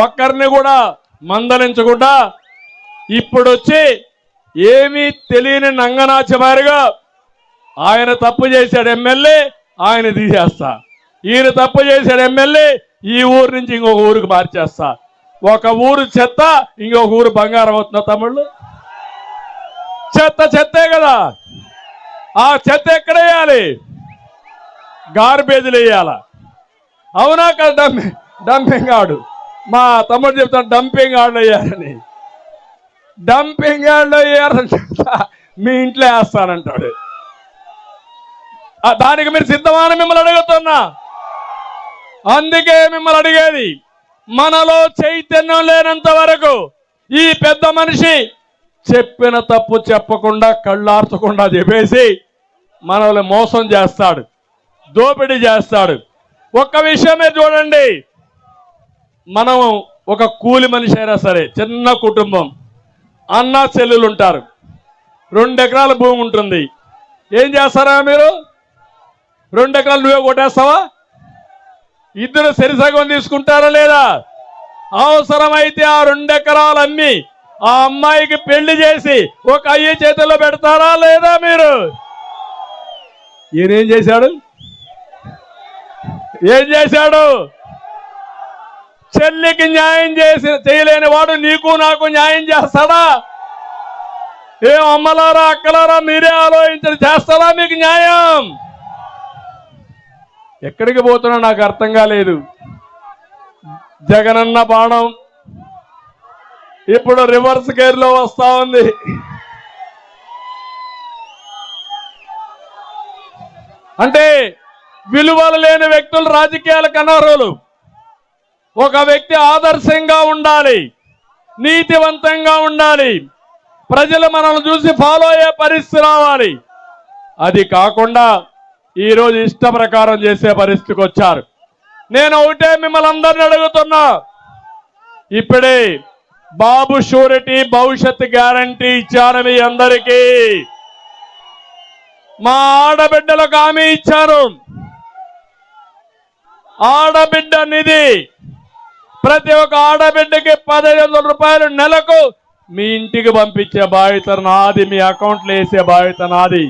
ఒక్కరిని కూడా మందలించకుండా ఇప్పుడు వచ్చి ఏమీ తెలియని నంగనాచమారిగా ఆయన తప్పు చేశాడు ఎమ్మెల్యే, ఆయన తీసేస్తా, ఈయన తప్పు చేశాడు ఎమ్మెల్యే, ఈ ఊరు నుంచి ఇంకొక ఊరికి మార్చేస్తా. ఒక ఊరు చెత్త, ఇంకొక ఊరు బంగారం అవుతున్నా తమ్ముళ్ళు. చెత్త చెత్తే కదా, ఆ చెత్త ఎక్కడ వేయాలి? గార్బేజ్లు వేయాల. అవునా కదా? డంపింగ్ ఆడు, మా తమ్ముడు చెప్తాను డంపింగ్ ఆడు వేయాలని. డంపింగ్ యార్డ్లో వేయాలంట, మీ ఇంట్లో వేస్తానంటాడు. దానికి మీరు సిద్ధమని మిమ్మల్ని అడుగుతున్నా. అందుకే మిమ్మల్ని అడిగేది, మనలో చైతన్యం లేనంత వరకు ఈ పెద్ద మనిషి చెప్పిన తప్పు చెప్పకుండా కళ్ళార్చకుండా చెప్పేసి మనల్ని మోసం చేస్తాడు, దోపిడీ చేస్తాడు. ఒక్క విషయమే చూడండి, మనం ఒక కూలి మనిషి అయినా సరే, చిన్న కుటుంబం, అన్న చెల్లెలు ఉంటారు, 2 ఎకరాల భూమి ఉంటుంది. ఏం చేస్తారా మీరు? 2 ఎకరాలు నువ్వే కొట్టేస్తావా? ఇద్దరు సరిసగం తీసుకుంటారా లేదా? అవసరమైతే ఆ 2 ఎకరాలు అమ్మి ఆ అమ్మాయికి పెళ్లి చేసి ఒక అయ్య చేతిలో పెడతారా లేదా మీరు? ఈయనేం చేశాడు? ఏం చేశాడు? చెల్లికి న్యాయం చేయలేని వాడు నీకు నాకు న్యాయం చేస్తాడా? ఏం అమ్మలారా అక్కలారా మీరే ఆలోచించండి, చేస్తారా మీకు న్యాయం? ఎక్కడికి పోతున్నా నాకు అర్థం కాలేదు. జగనన్న బాణం ఇప్పుడు రివర్స్ గేర్లో వస్తా ఉంది. అంటే విలువలు లేని వ్యక్తులు రాజకీయాలకు అనర్హులు. ఒక వ్యక్తి ఆదర్శంగా ఉండాలి, నీతివంతంగా ఉండాలి, ప్రజలు మనల్ని చూసి ఫాలో అయ్యే పరిస్థితి రావాలి. అది కాకుండా ఈరోజు ఇష్ట ప్రకారం చేసే పరిస్థితికి వచ్చారు. నేను ఒకటే మిమ్మల్ని అందరినీ అడుగుతున్నా, ఇప్పుడే బాబు షూరిటీ భవిష్యత్ గ్యారంటీ ఇచ్చాను మీ అందరికీ. మా ఆడబిడ్డలకు హామీ ఇచ్చారు, ఆడబిడ్డ నిధి ప్రతి ఒక్క ఆడబిడ్డకి 1500 రూపాయలు నెలకు మీ ఇంటికి పంపించే బాధ్యత నాది, మీ అకౌంట్లో వేసే బాధ్యత నాది.